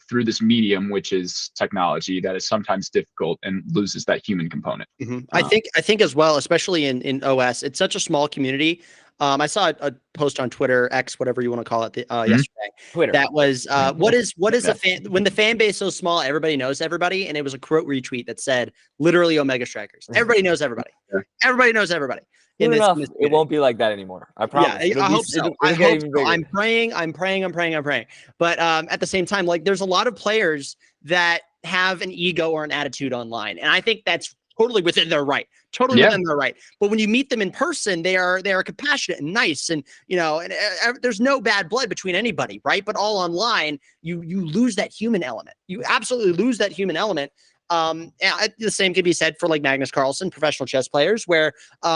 through this medium, which is technology that is sometimes difficult and loses that human component. I think as well, especially in OS, it's such a small community. I saw a post on Twitter, X, whatever you want to call it, yesterday. Twitter. That was what is a fan when the fan base is so small, everybody knows everybody, and it was a quote retweet that said literally Omega Strikers. Everybody knows everybody. Everybody knows everybody. Soon enough, it won't be like that anymore. I promise. Yeah, I hope so. I'm praying. But at the same time, like there's a lot of players that have an ego or an attitude online, and I think that's totally within their right. Within their right. But when you meet them in person, they are compassionate and nice, and there's no bad blood between anybody, right? But all online, you lose that human element. You absolutely lose that human element. The same can be said for like Magnus Carlsen, professional chess players, where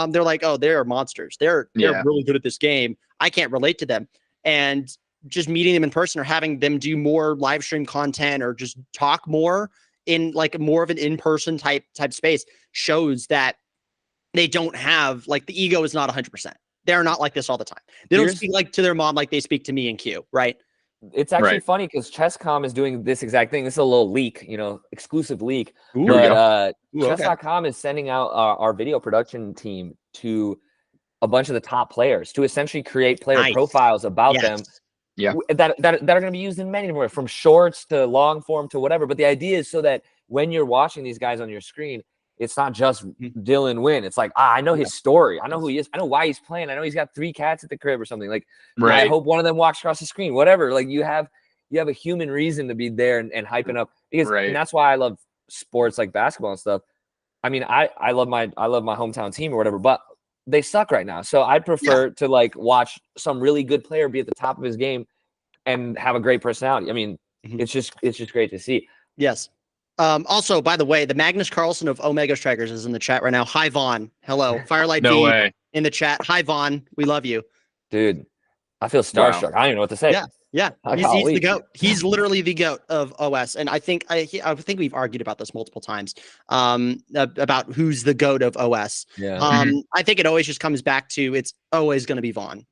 they're like, oh, they're monsters. They're really good at this game. I can't relate to them. And just meeting them in person or having them do more live stream content or just talk more in like more of an in-person type space shows that they don't have like the ego is not 100%. They're not like this all the time. They don't speak like to their mom like they speak to me and Q, right? It's actually funny because Chess.com is doing this exact thing. This is a little leak, exclusive leak. Ooh, but Chess.com is sending out our video production team to a bunch of the top players to essentially create player profiles about them. Yeah, that are going to be used in many more, from shorts to long form to whatever. But the idea is so that when you're watching these guys on your screen, it's not just Dylan Winn. It's like, I know his story. I know who he is. I know why he's playing. I know he's got 3 cats at the crib or something. Like, I hope one of them walks across the screen. Whatever. Like you have a human reason to be there and hyping up because and that's why I love sports like basketball and stuff. I mean, I love my hometown team or whatever, but they suck right now. So I'd prefer to like watch some really good player be at the top of his game and have a great personality. I mean, it's just great to see. Yes. Also, by the way, the Magnus Carlsen of Omega Strikers is in the chat right now. Hi, Vaughn. Hello. Firelight no V way. In the chat. Hi, Vaughn. We love you. Dude, I feel starstruck. I don't even know what to say. Yeah. He's the GOAT. He's literally the GOAT of OS. And I think we've argued about this multiple times about who's the GOAT of OS. Yeah. I think it always just comes back to it's always going to be Vaughn.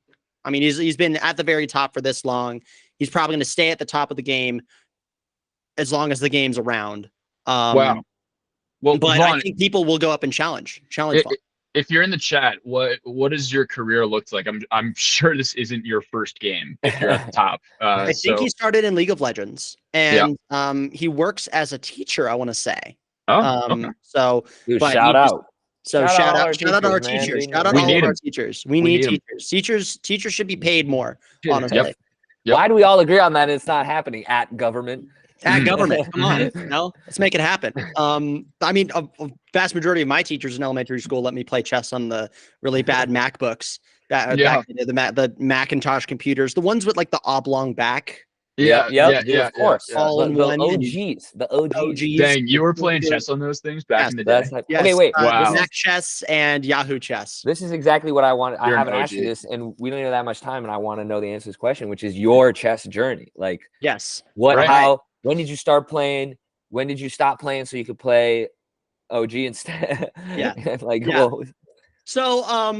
I mean, he's been at the very top for this long. He's probably going to stay at the top of the game as long as the game's around. Wow. Well, but Vaughn, I think people will go up and challenge Vaughn. If you're in the chat, what does your career look like? I'm sure this isn't your first game if you're at the top. I think he started in League of Legends, and he works as a teacher, I want to say. Okay. So dude, shout out to our teachers. Shout out all of our teachers. We need teachers. Teachers should be paid more, honestly. Why do we all agree on that? It's not happening at government. Government, come on, let's make it happen. I mean, a vast majority of my teachers in elementary school let me play chess on the really bad MacBooks. The Macintosh computers, the ones with like the oblong back. Of course. All in one. The OGs. Dang, you were playing chess on those things back in the day. Okay, wait. Wow. Mac Chess and Yahoo Chess. This is exactly what I want. I haven't asked you this, and we don't have that much time, and I want to know the answer to this question, which is your chess journey. Like, yes, when did you start playing? When did you stop playing so you could play OG instead? So,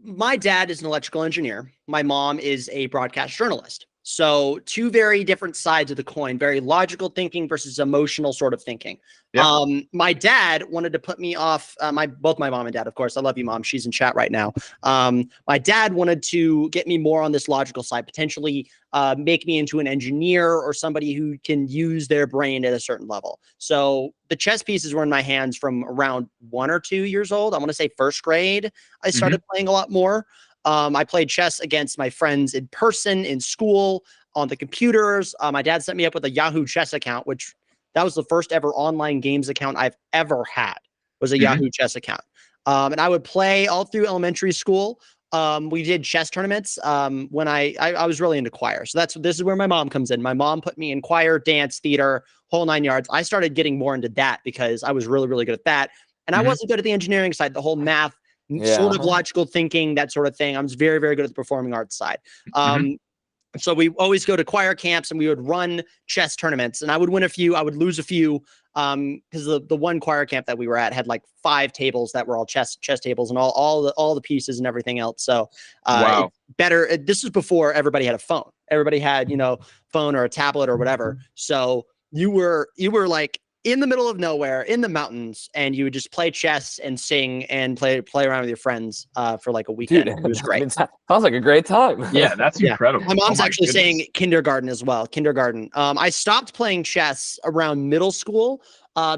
my dad is an electrical engineer. My mom is a broadcast journalist. So two very different sides of the coin, very logical thinking versus emotional sort of thinking. Yeah. My dad wanted to put me off, both my mom and dad, of course. I love you, Mom. She's in chat right now. My dad wanted to get me more on this logical side, potentially make me into an engineer or somebody who can use their brain at a certain level. So the chess pieces were in my hands from around 1 or 2 years old. I want to say first grade, I started playing a lot more. I played chess against my friends in person, in school, on the computers. My dad set me up with a Yahoo Chess account, which that was the first ever online games account I've ever had, was a Yahoo Chess account. And I would play all through elementary school. We did chess tournaments when I was really into choir. So this is where my mom comes in. My mom put me in choir, dance, theater, whole 9 yards. I started getting more into that because I was really, really good at that. And I wasn't good at the engineering side, the whole math, sort of logical thinking, that sort of thing. I was very, very good at the performing arts side. So we always go to choir camps and we would run chess tournaments, and I would win a few, I would lose a few. Because the one choir camp that we were at had like 5 tables that were all chess tables and all the pieces and everything else. So this was before everybody had a phone. Everybody had, phone or a tablet or whatever. So you were like in the middle of nowhere in the mountains, and you would just play chess and sing and play around with your friends for like a weekend. Dude, it was great. Sounds like a great time. Yeah, that's incredible. My mom's actually saying kindergarten as well. Kindergarten. I stopped playing chess around middle school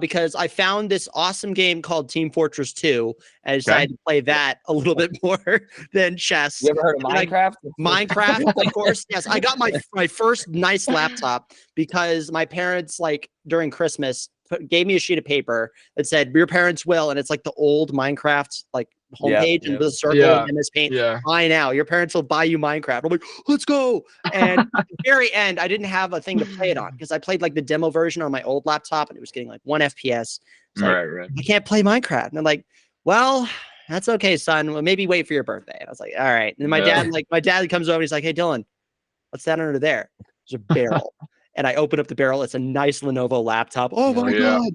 because I found this awesome game called Team Fortress 2, and I decided to play that a little bit more than chess. You ever heard of Minecraft? Minecraft, of course. Yes, I got my first nice laptop because my parents, like during Christmas, gave me a sheet of paper that said "Your parents will," and it's like the old Minecraft like homepage and the circle and MS Paint. Buy now. Your parents will buy you Minecraft. I'm like, let's go. And at the very end, I didn't have a thing to play it on because I played like the demo version on my old laptop and it was getting like 1 FPS. Right. I can't play Minecraft. And I'm like, well, that's okay, son. Well, maybe wait for your birthday. And I was like, all right. And my dad comes over and he's like, hey, Dylan, what's that under there? There's a barrel. And I open up the barrel. It's a nice Lenovo laptop. Oh my God.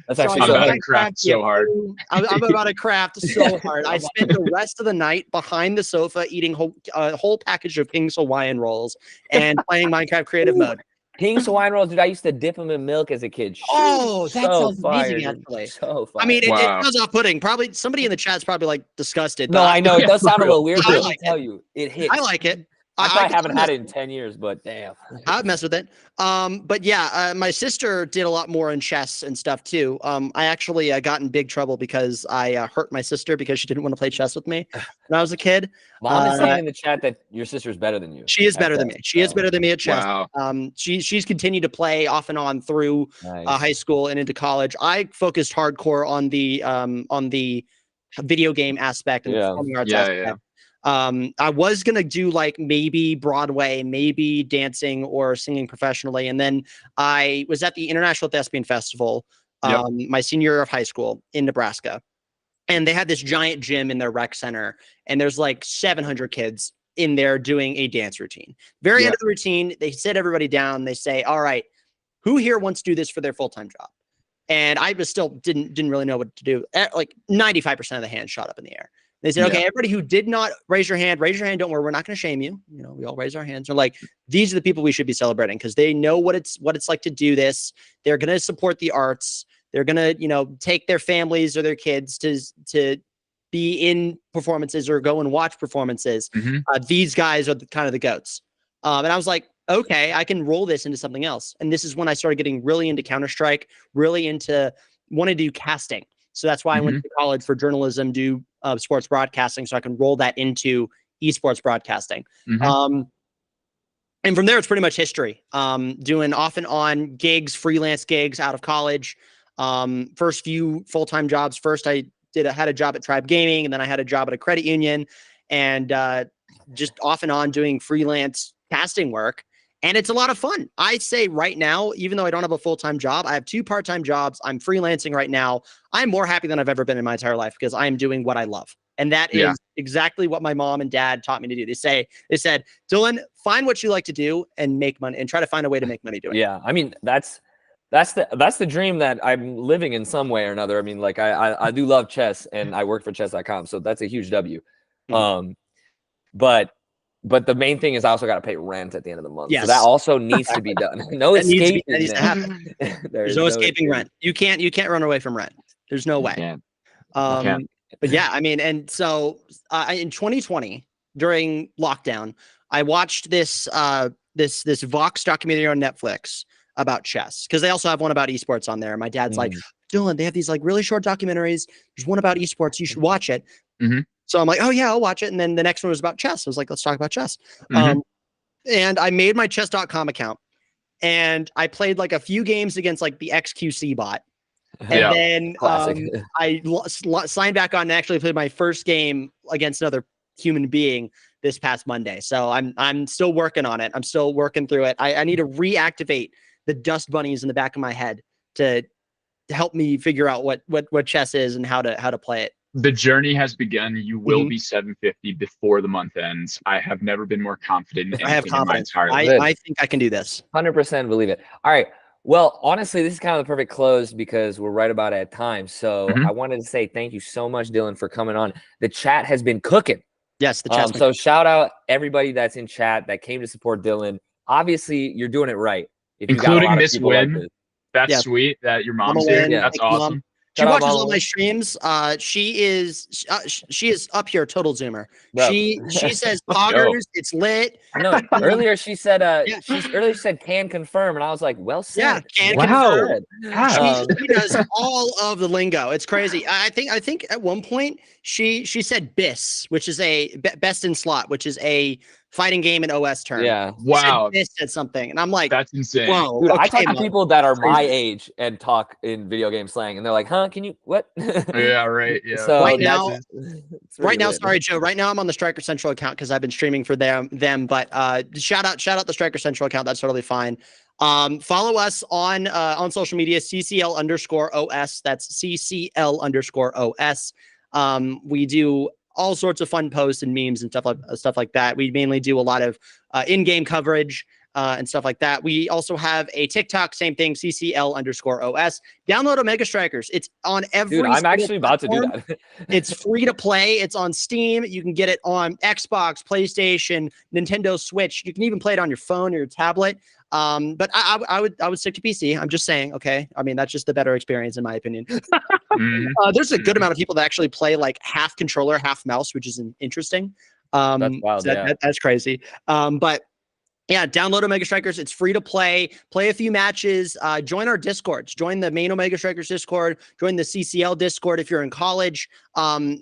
That's actually I'm about to craft so hard. I'm about to craft so hard. I spent the rest of the night behind the sofa eating a whole package of King's Hawaiian rolls and playing Minecraft creative mode. King's Hawaiian rolls, dude. I used to dip them in milk as a kid. Oh, that sounds amazing, actually. So fire. I mean, it does off-putting. Probably somebody in the chat's probably like disgusted. No, I know it does sound a little weird, but I tell you, it hits. I like it. I haven't had it in 10 years, but damn. I'd mess with it. But yeah, my sister did a lot more in chess and stuff too. I actually got in big trouble because I hurt my sister because she didn't want to play chess with me when I was a kid. Mom is saying in the chat that your sister's better than you. She is better than me. She is better than me at chess. Wow. She's continued to play off and on through high school and into college. I focused hardcore on the video game aspect and the performing arts aspect. Yeah. I was going to do like maybe Broadway, maybe dancing or singing professionally. And then I was at the International Thespian Festival, my senior year of high school in Nebraska. And they had this giant gym in their rec center. And there's like 700 kids in there doing a dance routine. Very end of the routine, they sit everybody down. They say, all right, who here wants to do this for their full-time job? And I was still didn't really know what to do. Like 95% of the hands shot up in the air. They said, okay, everybody who did not raise your hand. Don't worry. We're not going to shame you. We all raise our hands. They're like, these are the people we should be celebrating because they know what it's like to do this. They're going to support the arts. They're going to, take their families or their kids to be in performances or go and watch performances. These guys are kind of the goats. And I was like, okay, I can roll this into something else. And this is when I started getting really into Counter-Strike, really into wanting to do casting. So that's why I went to college for journalism, do sports broadcasting, so I can roll that into esports broadcasting. And from there, it's pretty much history. Doing off and on gigs, freelance gigs out of college. First few full-time jobs. First, I had a job at Tribe Gaming, and then I had a job at a credit union, and just off and on doing freelance casting work. And it's a lot of fun. I say right now, even though I don't have a full-time job, I have 2 part-time jobs. I'm freelancing right now. I'm more happy than I've ever been in my entire life because I am doing what I love. And that is exactly what my mom and dad taught me to do. They said, Dylan, find what you like to do and make money and try to find a way to make money doing it. Yeah. I mean, that's the dream that I'm living in some way or another. I mean, like I do love chess and I work for chess.com. So that's a huge W. But the main thing is I also got to pay rent at the end of the month. Yes. So that also needs to be done. No escape. That needs to happen. There's no escaping rent. You can't run away from rent. There's no way. But yeah, I mean, and so in 2020 during lockdown, I watched this Vox documentary on Netflix about chess because they also have one about esports on there. My dad's like, Dylan, they have these like really short documentaries. There's one about esports. You should watch it. So I'm like, oh yeah, I'll watch it. And then the next one was about chess. I was like, let's talk about chess. And I made my chess.com account and I played like a few games against like the XQC bot. And then I signed back on and actually played my first game against another human being this past Monday. So I'm still working on it. I'm still working through it. I need to reactivate the dust bunnies in the back of my head to help me figure out what chess is and how to play it. The journey has begun. You will be 750 before the month ends. I have never been more confident in I have confidence. In my entire life. I think I can do this. 100% believe it. All right. Well, honestly, this is kind of the perfect close because we're right about at time. So I wanted to say thank you so much, Dylan, for coming on. The chat has been cooking. Yes, the chat. So shout out everybody that's in chat that came to support Dylan. Obviously, you're doing it right. Including Miss Winn. That's sweet that your mom's here. That's awesome. Mom. She watches all my streams. She is up here, total zoomer. Bro. She says poggers, it's lit. No, earlier she said she said can confirm, and I was like, well said. Yeah, can confirm. She does all of the lingo. It's crazy. I think at one point she said BIS, which is a best in slot, which is a fighting game and OS term. Yeah. Wow. BIS said something, and I'm like, that's insane. Whoa, dude, I talk to people that are my age and talk in video game slang, and they're like, "Huh? Can you what?" Yeah, right. Yeah. So right now, weird. Sorry, Joe. Right now, I'm on the Striker Central account because I've been streaming for them. But shout out the Striker Central account. That's totally fine. Follow us on social media, CCL_OS. That's CCL_OS. We do all sorts of fun posts and memes and stuff like that. We mainly do a lot of in-game coverage and stuff like that. We also have a TikTok, same thing, CCL_OS. Download Omega Strikers. It's on every. Dude, I'm actually about to do that. It's free to play. It's on Steam. You can get it on Xbox, PlayStation, Nintendo Switch. You can even play it on your phone or your tablet. But I would stick to PC. I'm just saying, okay. I mean, that's just the better experience in my opinion. There's a good amount of people that actually play like half controller, half mouse, which is interesting. That's wild. That's crazy. But yeah, download Omega Strikers. It's free to play. Play a few matches. Join our Discords. Join the main Omega Strikers Discord. Join the CCL Discord if you're in college.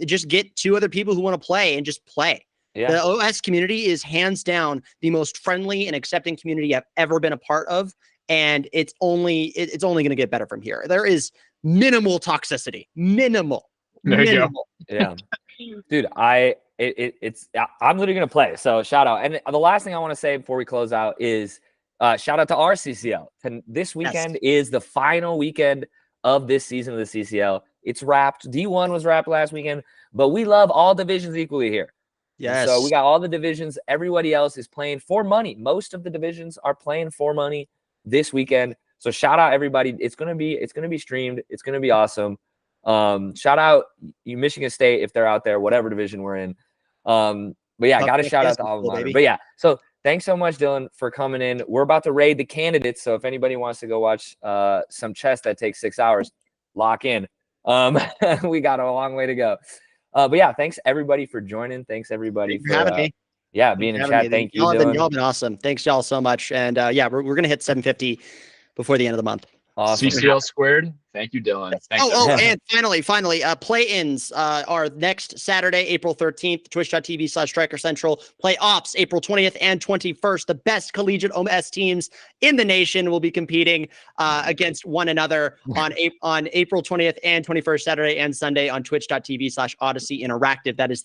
Just get 2 other people who want to play and just play. Yeah. The OS community is hands down the most friendly and accepting community I've ever been a part of, and it's only going to get better from here. There is minimal toxicity. Minimal. There you go. Yeah, dude, I'm literally gonna play. So shout out. And the last thing I want to say before we close out is shout out to our CCL. And this weekend is the final weekend of this season of the CCL. It's wrapped. D1 was wrapped last weekend, but we love all divisions equally here. Yes. So we got all the divisions. Everybody else is playing for money. Most of the divisions are playing for money this weekend. So shout out everybody. It's gonna be streamed. It's gonna be awesome. Shout out you Michigan State if they're out there, whatever division we're in. But yeah, got to shout out to alma mater. But yeah, so thanks so much, Dylan, for coming in. We're about to raid the candidates. So if anybody wants to go watch some chess that takes 6 hours, lock in. We got a long way to go. But yeah, thanks everybody for joining. Thanks everybody for having me. Yeah, being in chat. Thank you. Y'all been awesome. Thanks y'all so much. And yeah, we're gonna hit 750 before the end of the month. Awesome. CCL squared. Thank you, Dylan. Thanks, And finally, play-ins are next Saturday, April 13th, twitch.tv/Striker Central. Playoffs, April 20th and 21st. The best collegiate OMS teams in the nation will be competing against one another on April 20th and 21st, Saturday and Sunday on twitch.tv/Odyssey Interactive. That is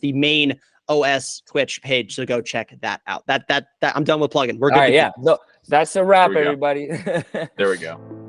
the main OS Twitch page, so go check that out. That I'm done with plugging. We're good. All right, yeah. No, that's a wrap, everybody. There we go.